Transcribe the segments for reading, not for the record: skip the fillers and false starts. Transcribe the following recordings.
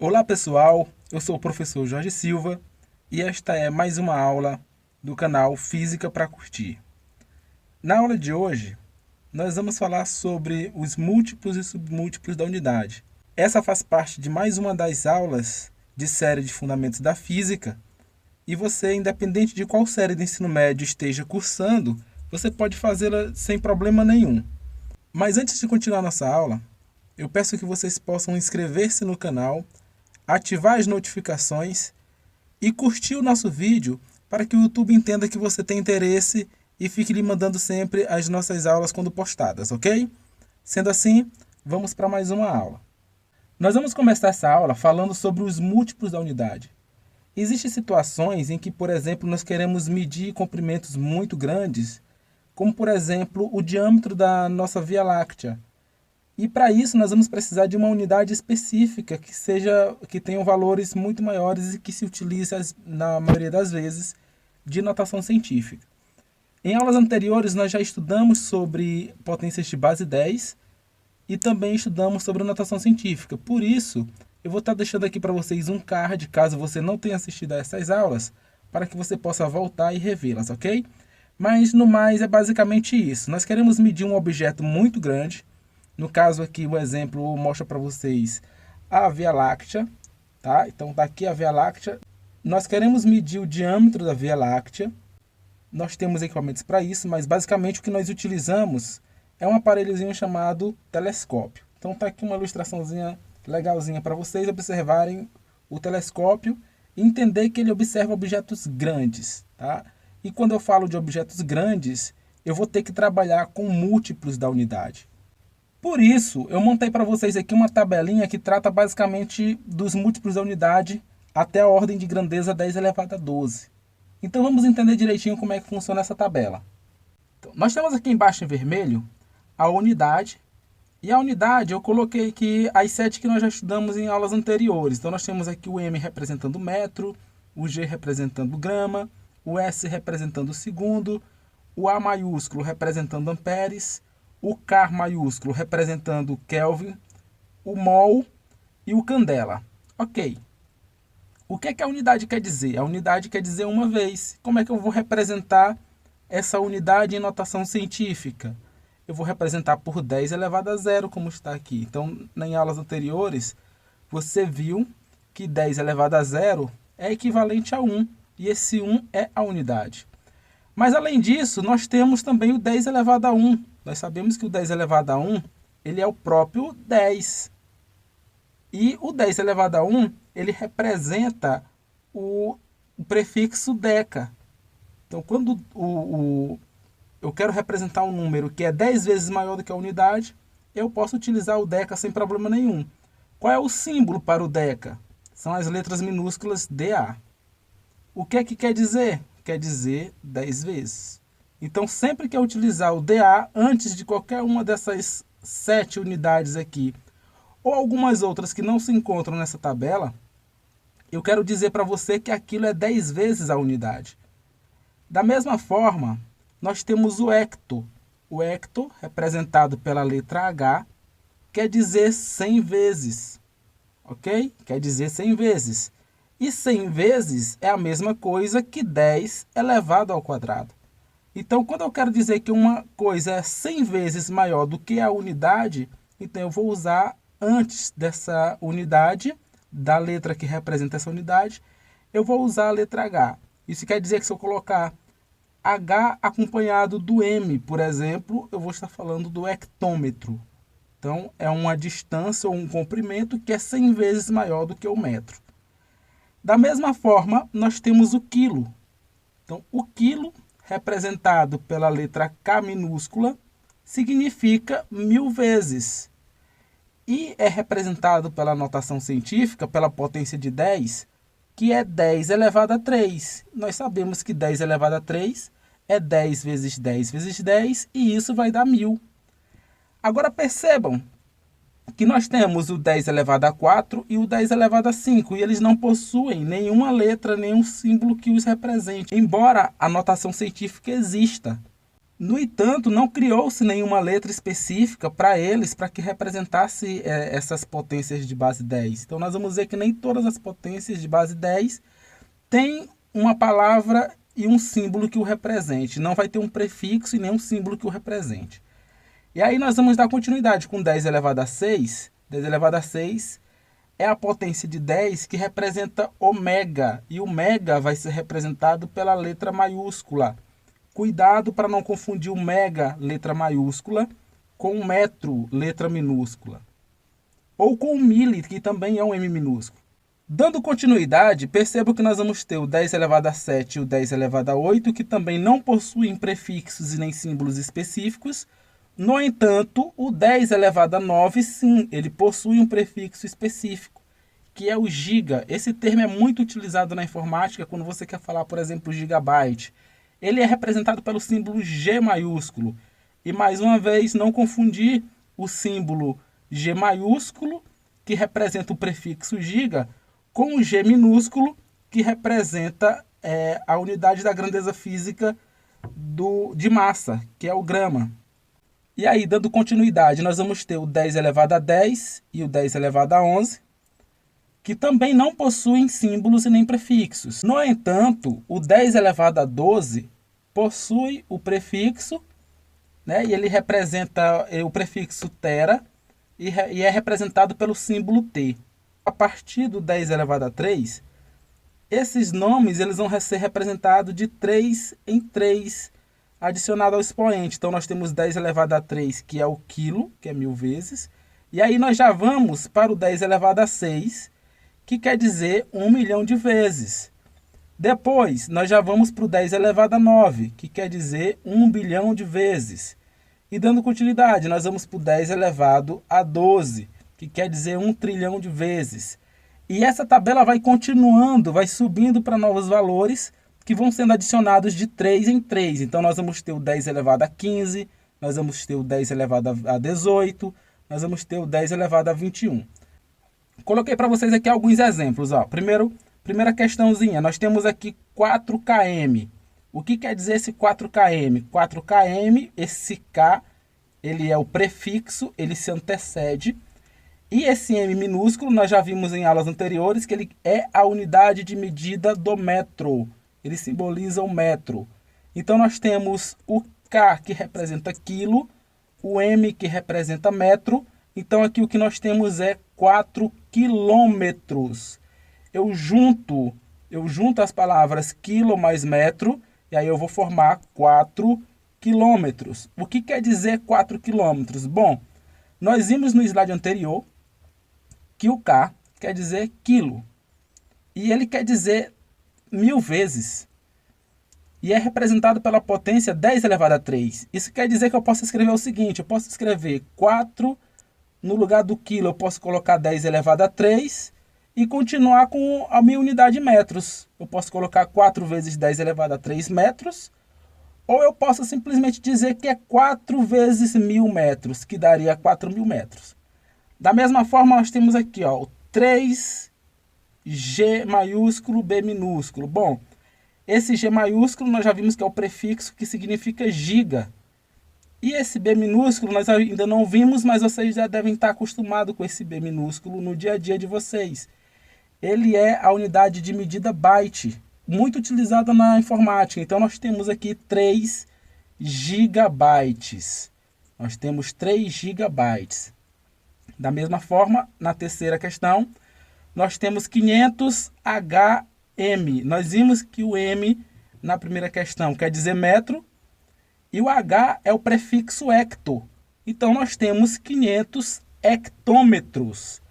Olá pessoal, eu sou o professor Jorge Silva e esta é mais uma aula do canal Física para Curtir. Na aula de hoje, nós vamos falar sobre os múltiplos e submúltiplos da unidade. Essa faz parte de mais uma das aulas de série de Fundamentos da Física e você, independente de qual série de ensino médio esteja cursando, você pode fazê-la sem problema nenhum. Mas antes de continuar nossa aula, eu peço que vocês possam inscrever-se no canal, ativar as notificações e curtir o nosso vídeo para que o YouTube entenda que você tem interesse e fique lhe mandando sempre as nossas aulas quando postadas, ok? Sendo assim, vamos para mais uma aula. Nós vamos começar essa aula falando sobre os múltiplos da unidade. Existem situações em que, por exemplo, nós queremos medir comprimentos muito grandes, como por exemplo o diâmetro da nossa Via Láctea. E para isso nós vamos precisar de uma unidade específica que tenha valores muito maiores e que se utilize na maioria das vezes de notação científica. Em aulas anteriores nós já estudamos sobre potências de base 10 e também estudamos sobre notação científica. Por isso, eu vou estar deixando aqui para vocês um card, caso você não tenha assistido a essas aulas, para que você possa voltar e revê-las, ok? Mas no mais é basicamente isso. Nós queremos medir um objeto muito grande. No caso aqui, o exemplo mostra para vocês a Via Láctea, tá? Então está aqui a Via Láctea. Nós queremos medir o diâmetro da Via Láctea. Nós temos equipamentos para isso, mas basicamente o que nós utilizamos é um aparelhozinho chamado telescópio. Então está aqui uma ilustraçãozinha legalzinha para vocês observarem o telescópio e entender que ele observa objetos grandes, tá? E quando eu falo de objetos grandes, eu vou ter que trabalhar com múltiplos da unidade. Por isso, eu montei para vocês aqui uma tabelinha que trata basicamente dos múltiplos da unidade até a ordem de grandeza 10 elevado a 12. Então vamos entender direitinho como é que funciona essa tabela. Então, nós temos aqui embaixo em vermelho a unidade. E a unidade eu coloquei aqui as 7 que nós já estudamos em aulas anteriores. Então nós temos aqui o M representando metro, o G representando grama, o S representando segundo, o A maiúsculo representando amperes, o K maiúsculo representando Kelvin, o mol e o candela. Ok. O que é que a unidade quer dizer? A unidade quer dizer uma vez. Como é que eu vou representar essa unidade em notação científica? Eu vou representar por 10 elevado a 0, como está aqui. Então, em aulas anteriores, você viu que 10 elevado a 0 é equivalente a 1. E esse 1 é a unidade. Mas, além disso, nós temos também o 10 elevado a 1. Nós sabemos que o 10 elevado a 1, ele é o próprio 10. E o 10 elevado a 1, ele representa o prefixo deca. Então, quando eu quero representar um número que é 10 vezes maior do que a unidade, eu posso utilizar o deca sem problema nenhum. Qual é o símbolo para o deca? São as letras minúsculas DA. O que é que quer dizer? Quer dizer 10 vezes. Então, sempre que eu utilizar o DA antes de qualquer uma dessas 7 unidades aqui, ou algumas outras que não se encontram nessa tabela, eu quero dizer para você que aquilo é 10 vezes a unidade. Da mesma forma, nós temos o hecto. O hecto, representado pela letra H, quer dizer 100 vezes. Ok? Quer dizer 100 vezes. E 100 vezes é a mesma coisa que 10 elevado ao quadrado. Então, quando eu quero dizer que uma coisa é 100 vezes maior do que a unidade, então eu vou usar antes dessa unidade, da letra que representa essa unidade, eu vou usar a letra H. Isso quer dizer que se eu colocar H acompanhado do M, por exemplo, eu vou estar falando do hectômetro. Então, é uma distância ou um comprimento que é 100 vezes maior do que o metro. Da mesma forma, nós temos o quilo. Então, o quilo, representado pela letra K minúscula, significa 1000 vezes. E é representado pela notação científica, pela potência de 10, que é 10 elevado a 3. Nós sabemos que 10 elevado a 3 é 10 vezes 10 vezes 10, e isso vai dar 1000. Agora percebam que nós temos o 10 elevado a 4 e o 10 elevado a 5, e eles não possuem nenhuma letra, nenhum símbolo que os represente, embora a notação científica exista. No entanto, não criou-se nenhuma letra específica para eles, para que representasse essas potências de base 10. Então, nós vamos ver que nem todas as potências de base 10 têm uma palavra e um símbolo que o represente. Não vai ter um prefixo e nem um símbolo que o represente. E aí nós vamos dar continuidade com 10 elevado a 6. 10 elevado a 6 é a potência de 10 que representa ômega. E o mega vai ser representado pela letra maiúscula. Cuidado para não confundir o mega, letra maiúscula, com o metro, letra minúscula. Ou com o mili, que também é um M minúsculo. Dando continuidade, perceba que nós vamos ter o 10 elevado a 7 e o 10 elevado a 8, que também não possuem prefixos e nem símbolos específicos. No entanto, o 10 elevado a 9, sim, ele possui um prefixo específico, que é o giga. Esse termo é muito utilizado na informática quando você quer falar, por exemplo, gigabyte. Ele é representado pelo símbolo G maiúsculo. E, mais uma vez, não confundir o símbolo G maiúsculo, que representa o prefixo giga, com o G minúsculo, que representa a unidade da grandeza física de massa, que é o grama. E aí, dando continuidade, nós vamos ter o 10 elevado a 10 e o 10 elevado a 11, que também não possuem símbolos e nem prefixos. No entanto, o 10 elevado a 12 possui o prefixo, né, e ele representa o prefixo tera e é representado pelo símbolo T. A partir do 10 elevado a 3, esses nomes eles vão ser representados de 3 em 3, adicionado ao expoente. Então, nós temos 10 elevado a 3, que é o quilo, que é 1000 vezes. E aí, nós já vamos para o 10 elevado a 6, que quer dizer 1 milhão de vezes. Depois, nós já vamos para o 10 elevado a 9, que quer dizer 1 bilhão de vezes. E dando continuidade, nós vamos para o 10 elevado a 12, que quer dizer 1 trilhão de vezes. E essa tabela vai continuando, vai subindo para novos valores, que vão sendo adicionados de 3 em 3. Então, nós vamos ter o 10 elevado a 15, nós vamos ter o 10 elevado a 18, nós vamos ter o 10 elevado a 21. Coloquei para vocês aqui alguns exemplos. Ó. Primeira questãozinha, nós temos aqui 4km. O que quer dizer esse 4km? 4km, esse K, ele é o prefixo, ele se antecede. E esse M minúsculo, nós já vimos em aulas anteriores, que ele é a unidade de medida do metro. Ele simboliza o metro. Então, nós temos o K, que representa quilo, o M, que representa metro. Então, aqui o que nós temos é 4 quilômetros. Eu junto as palavras quilo mais metro, e aí eu vou formar 4 quilômetros. O que quer dizer 4 quilômetros? Bom, nós vimos no slide anterior que o K quer dizer quilo. E ele quer dizer 1000 vezes. E é representado pela potência 10 elevado a 3. Isso quer dizer que eu posso escrever o seguinte, eu posso escrever 4, no lugar do quilo eu posso colocar 10 elevado a 3 e continuar com a minha unidade de metros. Eu posso colocar 4 vezes 10 elevado a 3 metros, ou eu posso simplesmente dizer que é 4 vezes 1000 metros, que daria 4000 metros. Da mesma forma, nós temos aqui ó, o 3G maiúsculo, B minúsculo. Bom, esse G maiúsculo nós já vimos que é o prefixo que significa giga. E esse B minúsculo nós ainda não vimos, mas vocês já devem estar acostumados com esse B minúsculo no dia a dia de vocês. Ele é a unidade de medida byte, muito utilizada na informática. Então, nós temos aqui 3 gigabytes. Nós temos 3 gigabytes. Da mesma forma, na terceira questão, nós temos 500 HM. Nós vimos que o M, na primeira questão, quer dizer metro, e o H é o prefixo hecto. Então, nós temos 500 hectômetros.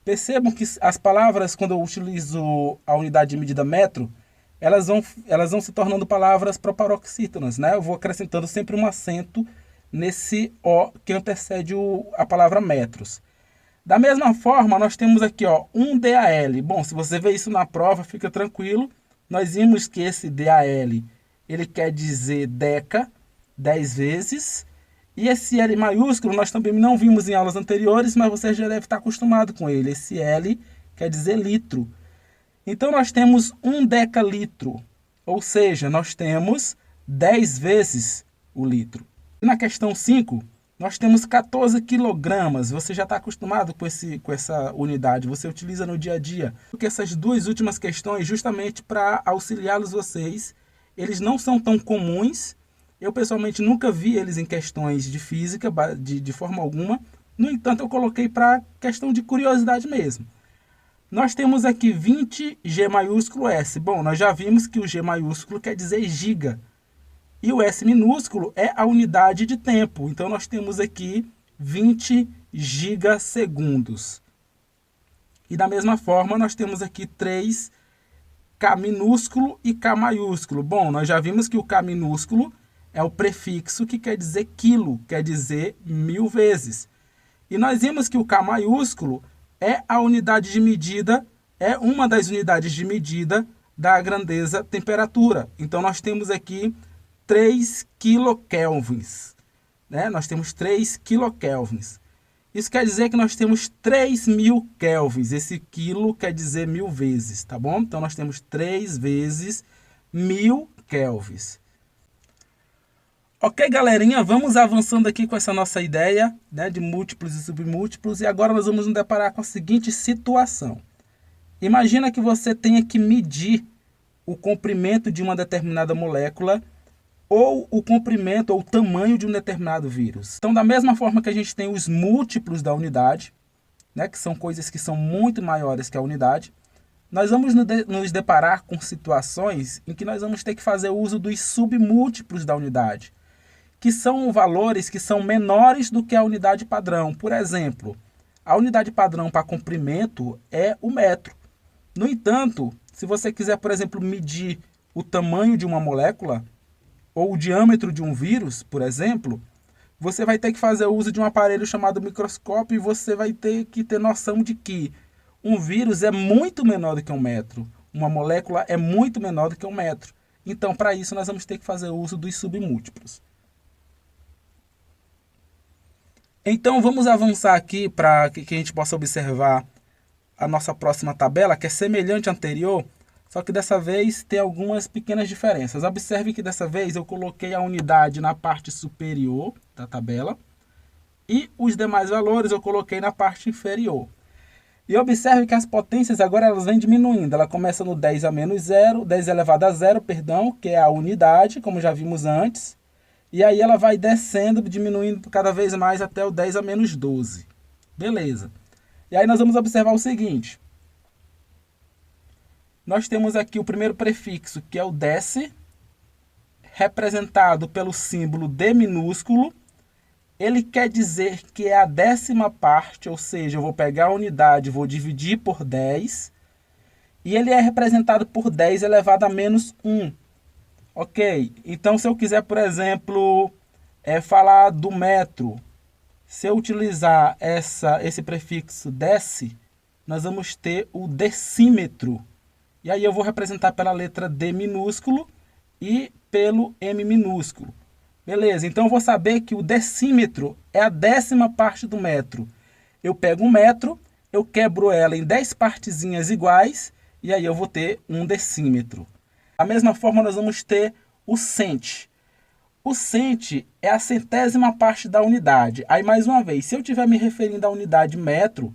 Percebam que as palavras, quando eu utilizo a unidade de medida metro, elas vão se tornando palavras proparoxítonas, né? Eu vou acrescentando sempre um acento nesse O que antecede a palavra metros. Da mesma forma, nós temos aqui ó, um DAL. Bom, se você vê isso na prova, fica tranquilo. Nós vimos que esse DAL, ele quer dizer deca, 10 vezes. E esse L maiúsculo nós também não vimos em aulas anteriores, mas você já deve estar acostumado com ele. Esse L quer dizer litro. Então, nós temos 1 decalitro, ou seja, nós temos 10 vezes o litro. E na questão 5, nós temos 14 quilogramas. Você já está acostumado com essa unidade, você utiliza no dia a dia. Porque essas duas últimas questões, justamente para auxiliá-los vocês, eles não são tão comuns. Eu pessoalmente nunca vi eles em questões de física, de forma alguma. No entanto, eu coloquei para questão de curiosidade mesmo. Nós temos aqui 20 G maiúsculo S. Bom, nós já vimos que o G maiúsculo quer dizer giga. E o S minúsculo é a unidade de tempo. Então, nós temos aqui 20 gigasegundos. E da mesma forma, nós temos aqui 3 K minúsculo e K maiúsculo. Bom, nós já vimos que o K minúsculo é o prefixo que quer dizer quilo, quer dizer 1000 vezes. E nós vimos que o K maiúsculo é a unidade de medida, é uma das unidades de medida da grandeza temperatura. Então, nós temos aqui 3 quilokelvins, né? Nós temos 3 quilokelvins. Isso quer dizer que nós temos 3.000 kelvins. Esse quilo quer dizer 1000 vezes, tá bom? Então, nós temos 3 vezes 1000 kelvins. Ok, galerinha, vamos avançando aqui com essa nossa ideia, né, de múltiplos e submúltiplos. E agora nós vamos nos deparar com a seguinte situação. Imagina que você tenha que medir o comprimento de uma determinada molécula ou o comprimento ou o tamanho de um determinado vírus. Então, da mesma forma que a gente tem os múltiplos da unidade, né, que são coisas que são muito maiores que a unidade, nós vamos nos deparar com situações em que nós vamos ter que fazer uso dos submúltiplos da unidade, que são valores que são menores do que a unidade padrão. Por exemplo, a unidade padrão para comprimento é o metro. No entanto, se você quiser, por exemplo, medir o tamanho de uma molécula, ou o diâmetro de um vírus, por exemplo, você vai ter que fazer uso de um aparelho chamado microscópio e você vai ter que ter noção de que um vírus é muito menor do que 1 metro. Uma molécula é muito menor do que 1 metro. Então, para isso, nós vamos ter que fazer uso dos submúltiplos. Então, vamos avançar aqui para que a gente possa observar a nossa próxima tabela, que é semelhante à anterior, só que dessa vez tem algumas pequenas diferenças. Observe que dessa vez eu coloquei a unidade na parte superior da tabela e os demais valores eu coloquei na parte inferior. E observe que as potências agora elas vêm diminuindo. Ela começa no 10 a menos 0, 10 elevado a 0, perdão, que é a unidade, como já vimos antes. E aí ela vai descendo, diminuindo cada vez mais até o 10 a menos 12. Beleza. E aí nós vamos observar o seguinte. Nós temos aqui o primeiro prefixo, que é o dec, representado pelo símbolo D minúsculo. Ele quer dizer que é a 10ª parte, ou seja, eu vou pegar a unidade, vou dividir por 10, e ele é representado por 10 elevado a menos 1. Ok? Então, se eu quiser, por exemplo, falar do metro, se eu utilizar esse prefixo dec, nós vamos ter o decímetro. E aí eu vou representar pela letra D minúsculo e pelo M minúsculo. Beleza, então eu vou saber que o decímetro é a 10ª parte do metro. Eu pego um metro, eu quebro ela em 10 partezinhas iguais e aí eu vou ter um decímetro. Da mesma forma nós vamos ter o cent. O cent é a 100ª parte da unidade. Aí mais uma vez, se eu estiver me referindo à unidade metro,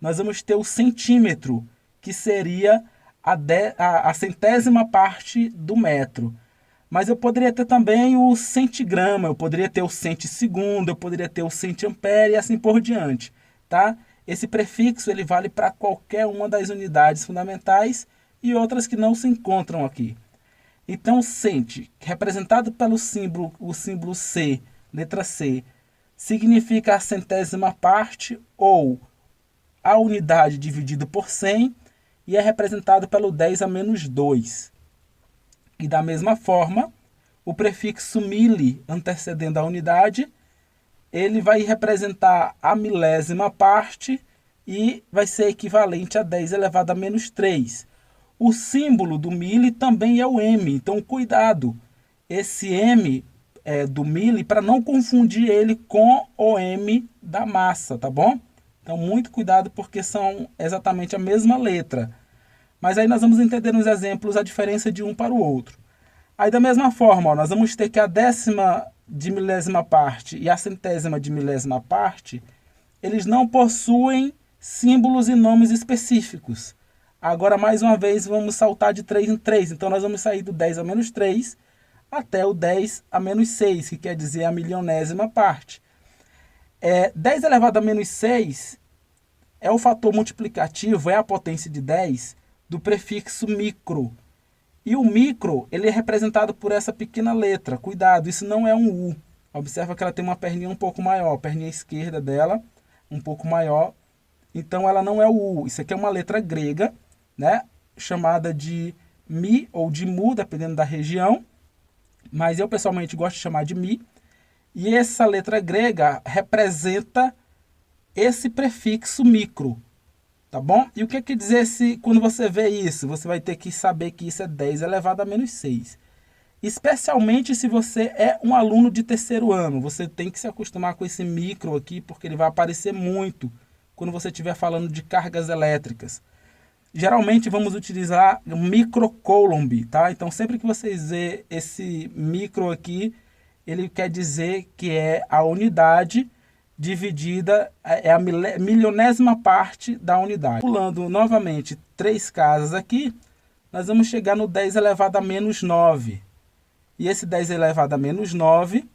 nós vamos ter o centímetro, que seria a 100ª parte do metro. Mas eu poderia ter também o centigrama, eu poderia ter o centsegundo, eu poderia ter o centiampere e assim por diante, tá? Esse prefixo ele vale para qualquer uma das unidades fundamentais e outras que não se encontram aqui. Então, cent, representado pelo símbolo, o símbolo C, letra C, significa a 100ª parte ou a unidade dividida por 100 e é representado pelo 10 a menos 2. E da mesma forma, o prefixo mili, antecedendo a unidade, ele vai representar a 1000ª parte e vai ser equivalente a 10 elevado a menos 3. O símbolo do mili também é o M, então cuidado. Esse M do mili, para não confundir ele com o M da massa, tá bom? Então muito cuidado porque são exatamente a mesma letra. Mas aí nós vamos entender nos exemplos a diferença de um para o outro. Aí da mesma forma, ó, nós vamos ter que a 10ª de milésima parte e a centésima de milésima parte, eles não possuem símbolos e nomes específicos. Agora, mais uma vez, vamos saltar de 3 em 3. Então, nós vamos sair do 10 a menos 3 até o 10 a menos 6, que quer dizer a milionésima parte. 10 elevado a menos 6 é o fator multiplicativo, é a potência de 10 do prefixo micro. E o micro, ele é representado por essa pequena letra. Cuidado, isso não é um U. Observa que ela tem uma perninha um pouco maior, a perninha esquerda dela um pouco maior. Então ela não é o U. Isso aqui é uma letra grega, né, chamada de Mi ou de Mu, dependendo da região. Mas eu pessoalmente gosto de chamar de Mi. E essa letra grega representa esse prefixo micro. Tá bom? E o que quer dizer quando você vê isso? Você vai ter que saber que isso é 10 elevado a menos 6. Especialmente se você é um aluno de terceiro ano. Você tem que se acostumar com esse micro aqui, porque ele vai aparecer muito quando você estiver falando de cargas elétricas. Geralmente vamos utilizar o microcoulomb, tá? Então sempre que vocês vê esse micro aqui, ele quer dizer que é a unidade dividida, é a milionésima parte da unidade. Pulando novamente 3 casas aqui, nós vamos chegar no 10 elevado a menos 9. E esse 10 elevado a menos 9,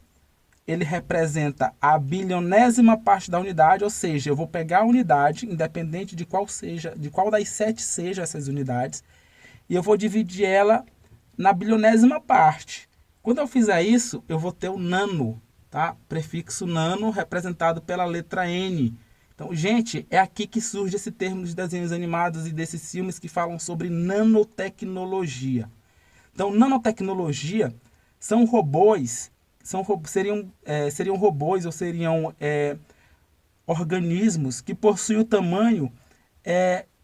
ele representa a bilionésima parte da unidade, ou seja, eu vou pegar a unidade, independente de qual das 7 sejam essas unidades, e eu vou dividir ela na bilionésima parte. Quando eu fizer isso, eu vou ter o nano, tá? Prefixo nano representado pela letra N. Então, gente, é aqui que surge esse termo dos desenhos animados e desses filmes que falam sobre nanotecnologia. Então, nanotecnologia são robôs, seriam robôs ou seriam organismos que possuem o tamanho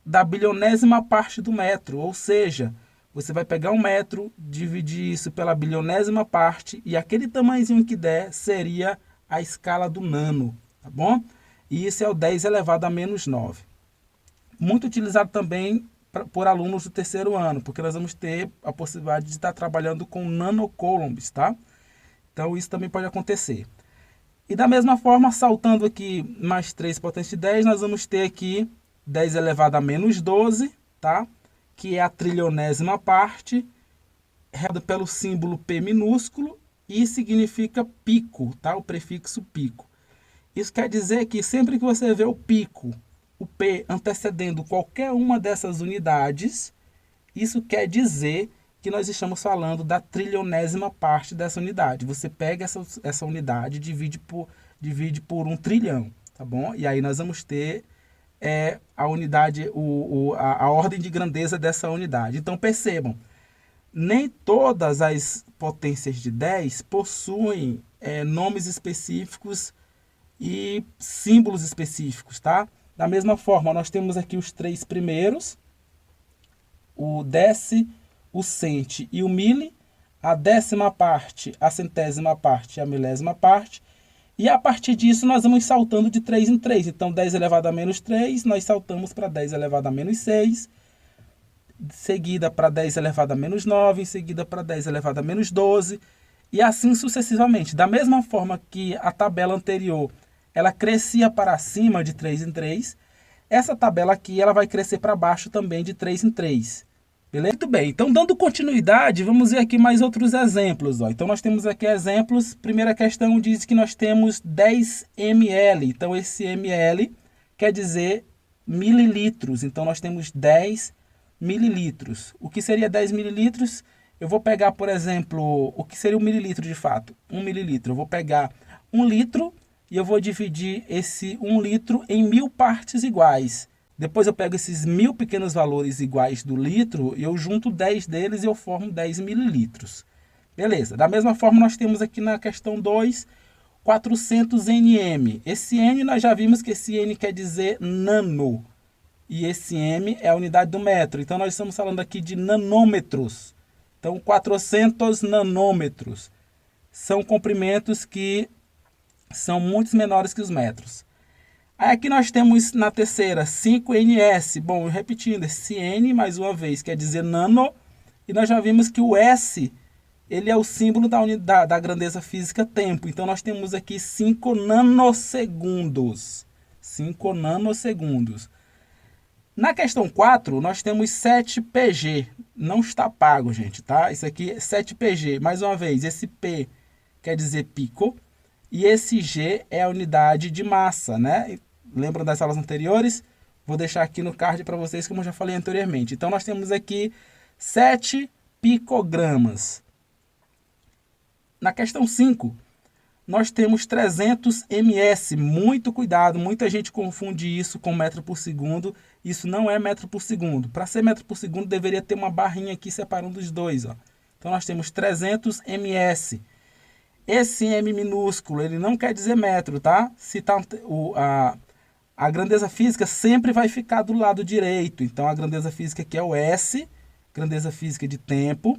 da bilionésima parte do metro, ou seja, você vai pegar 1 metro, dividir isso pela bilionésima parte e aquele tamanhozinho que der seria a escala do nano, tá bom? E isso é o 10 elevado a menos 9. Muito utilizado também por alunos do terceiro ano, porque nós vamos ter a possibilidade de estar trabalhando com nanocoulombs, tá? Então isso também pode acontecer. E da mesma forma, saltando aqui mais 3 potência de 10, nós vamos ter aqui 10 elevado a menos 12, tá? Que é a trilionésima parte, representada pelo símbolo P minúsculo e significa pico, tá? O prefixo pico. Isso quer dizer que sempre que você vê o pico, o P antecedendo qualquer uma dessas unidades, isso quer dizer que nós estamos falando da trilionésima parte dessa unidade. Você pega essa unidade e divide por 1 trilhão, tá bom? E aí nós vamos ter a unidade, a ordem de grandeza dessa unidade. Então percebam, nem todas as potências de 10 possuem nomes específicos e símbolos específicos, tá? Da mesma forma, nós temos aqui os 3 primeiros, o deci, o centi e o mili, a décima parte, a centésima parte e a milésima parte. E a partir disso nós vamos saltando de 3 em 3. Então 10 elevado a menos 3, nós saltamos para 10 elevado a menos 6, em seguida para 10 elevado a menos 9, em seguida para 10 elevado a menos 12, e assim sucessivamente. Da mesma forma que a tabela anterior, ela crescia para cima de 3 em 3, essa tabela aqui ela vai crescer para baixo também de 3 em 3. Beleza? Muito bem, então dando continuidade, vamos ver aqui mais outros exemplos. Ó. Então nós temos aqui exemplos. Primeira questão diz que nós temos 10 ml. Então esse ml quer dizer mililitros. Então nós temos 10 mililitros. O que seria 10 mililitros? Eu vou pegar, por exemplo, o que seria um mililitro de fato? 1 mililitro. Eu vou pegar 1 litro e eu vou dividir esse 1 litro em 1000 partes iguais. Depois eu pego esses 1000 pequenos valores iguais do litro e eu junto 10 deles e eu formo 10 mililitros. Beleza. Da mesma forma, nós temos aqui na questão 2, 400 nm. Esse N, nós já vimos que esse N quer dizer nano. E esse M é a unidade do metro. Então, nós estamos falando aqui de nanômetros. Então, 400 nanômetros. São comprimentos que são muito menores que os metros. Aí aqui nós temos na terceira 5ns. Bom, repetindo, esse N mais uma vez quer dizer nano. E nós já vimos que o S, ele é o símbolo da grandeza física tempo. Então, nós temos aqui 5 nanosegundos. 5 nanosegundos. Na questão 4, nós temos 7 PG. Não está pago, gente, tá? Isso aqui é 7 PG. Mais uma vez, esse P quer dizer pico. E esse G é a unidade de massa, né? Lembram das aulas anteriores? Vou deixar aqui no card para vocês, como eu já falei anteriormente. Então, nós temos aqui 7 picogramas. Na questão 5, nós temos 300 ms. Muito cuidado, muita gente confunde isso com metro por segundo. Isso não é metro por segundo. Para ser metro por segundo, deveria ter uma barrinha aqui separando os dois. Ó. Então, nós temos 300 ms. Esse M minúsculo, ele não quer dizer metro, tá? Se tá a grandeza física sempre vai ficar do lado direito. Então, a grandeza física aqui é o S, grandeza física de tempo,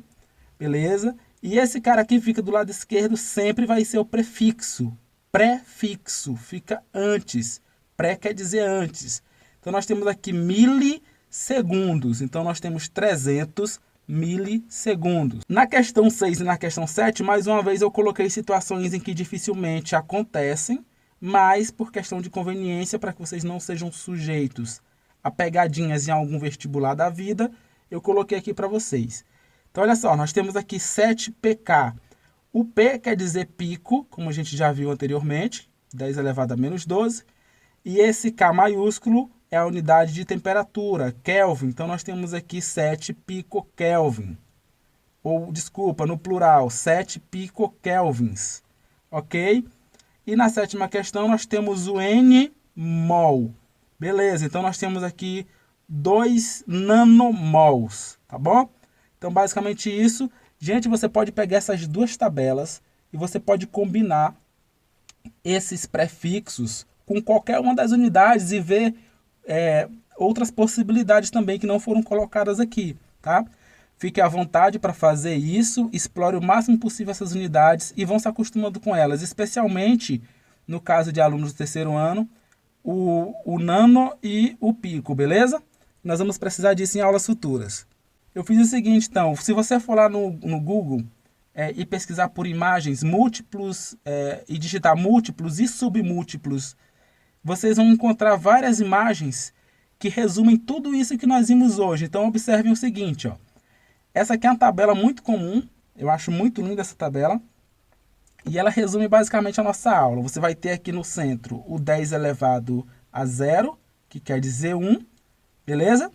beleza? E esse cara aqui fica do lado esquerdo, sempre vai ser o prefixo. Prefixo, fica antes. Pré quer dizer antes. Então, nós temos aqui milissegundos. Então, nós temos 300 milissegundos. Na questão 6 e na questão 7, mais uma vez eu coloquei situações em que dificilmente acontecem, mas por questão de conveniência, para que vocês não sejam sujeitos a pegadinhas em algum vestibular da vida, eu coloquei aqui para vocês. Então, olha só, nós temos aqui 7 pk. O P quer dizer pico, como a gente já viu anteriormente, 10 elevado a menos 12. E esse K maiúsculo é a unidade de temperatura, Kelvin. Então, nós temos aqui 7 picokelvin. Ou, desculpa, no plural, 7 picokelvins. Ok? E na 7ª questão, nós temos o N-mol. Beleza, então nós temos aqui 2 nanomols, tá bom? Então, basicamente isso. Gente, você pode pegar essas duas tabelas e você pode combinar esses prefixos com qualquer uma das unidades e ver outras possibilidades também que não foram colocadas aqui, tá? Fique à vontade para fazer isso, explore o máximo possível essas unidades e vão se acostumando com elas, especialmente no caso de alunos do 3º ano, o nano e o pico, beleza? Nós vamos precisar disso em aulas futuras. Eu fiz o seguinte, então, se você for lá no Google e pesquisar por imagens múltiplos e digitar múltiplos e submúltiplos, vocês vão encontrar várias imagens que resumem tudo isso que nós vimos hoje. Então, observem o seguinte, ó. Essa aqui é uma tabela muito comum, eu acho muito linda essa tabela, e ela resume basicamente a nossa aula. Você vai ter aqui no centro o 10 elevado a 0, que quer dizer 1, beleza?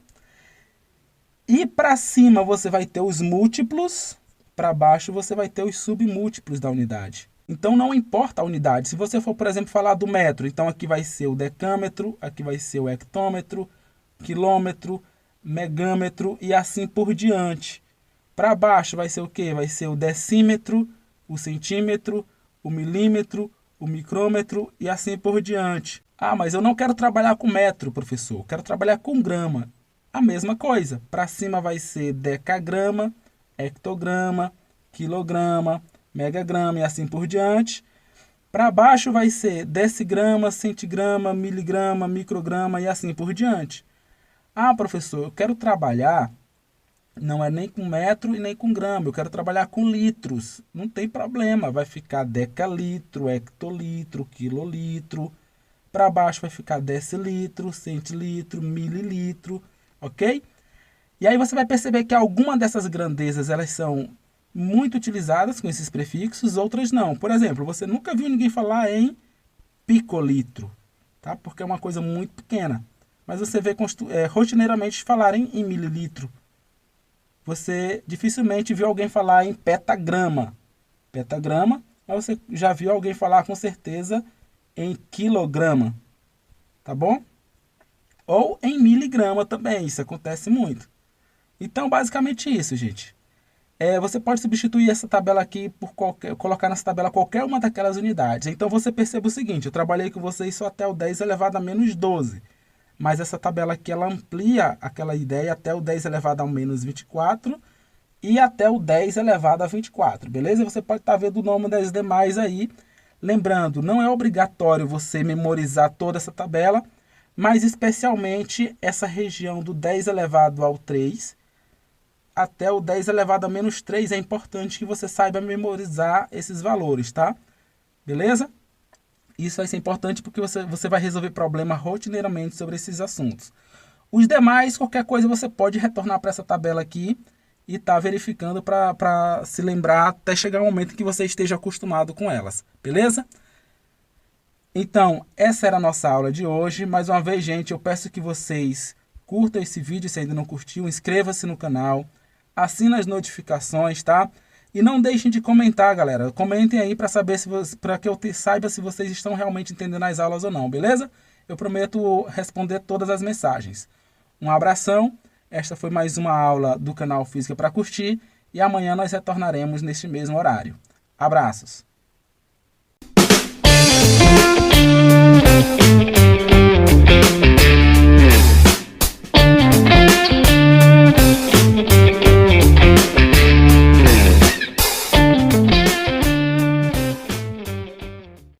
E para cima você vai ter os múltiplos, para baixo você vai ter os submúltiplos da unidade. Então não importa a unidade. Se você for, por exemplo, falar do metro, então aqui vai ser o decâmetro, aqui vai ser o hectômetro, quilômetro, megâmetro e assim por diante. Para baixo vai ser o quê? Vai ser o decímetro, o centímetro, o milímetro, o micrômetro e assim por diante. Ah, mas eu não quero trabalhar com metro, professor. Eu quero trabalhar com grama. A mesma coisa. Para cima vai ser decagrama, hectograma, quilograma, megagrama e assim por diante. Para baixo vai ser decigrama, centigrama, miligrama, micrograma e assim por diante. Ah, professor, eu quero trabalhar, não é nem com metro e nem com grama, eu quero trabalhar com litros. Não tem problema, vai ficar decalitro, hectolitro, quilolitro. Para baixo vai ficar decilitro, centilitro, mililitro, ok? E aí você vai perceber que algumas dessas grandezas, elas são muito utilizadas com esses prefixos, outras não. Por exemplo, você nunca viu ninguém falar em picolitro, tá? Porque é uma coisa muito pequena. Mas você vê rotineiramente falarem em mililitro. Você dificilmente viu alguém falar em petagrama. Petagrama, mas você já viu alguém falar com certeza em quilograma, tá bom? Ou em miligrama também, isso acontece muito. Então, basicamente isso, gente. Você pode substituir essa tabela aqui por colocar nessa tabela qualquer uma daquelas unidades. Então, você percebe o seguinte, eu trabalhei com vocês só até o 10 elevado a menos 12. Mas essa tabela aqui, ela amplia aquela ideia até o 10 elevado a menos 24 e até o 10 elevado a 24, beleza? Você pode estar vendo o nome das demais aí. Lembrando, não é obrigatório você memorizar toda essa tabela, mas especialmente essa região do 10 elevado ao 3, até o 10 elevado a menos 3. É importante que você saiba memorizar esses valores, tá? Beleza? Isso vai ser importante porque você vai resolver problemas rotineiramente sobre esses assuntos. Os demais, qualquer coisa, você pode retornar para essa tabela aqui e estar verificando para se lembrar até chegar o momento em que você esteja acostumado com elas. Beleza? Então, essa era a nossa aula de hoje. Mais uma vez, gente, eu peço que vocês curtam esse vídeo se ainda não curtiu, inscreva-se no canal, assina as notificações, tá? E não deixem de comentar, galera. Comentem aí para saber para que eu saiba se vocês estão realmente entendendo as aulas ou não, beleza? Eu prometo responder todas as mensagens. Um abração. Esta foi mais uma aula do canal Física para Curtir e amanhã nós retornaremos neste mesmo horário. Abraços.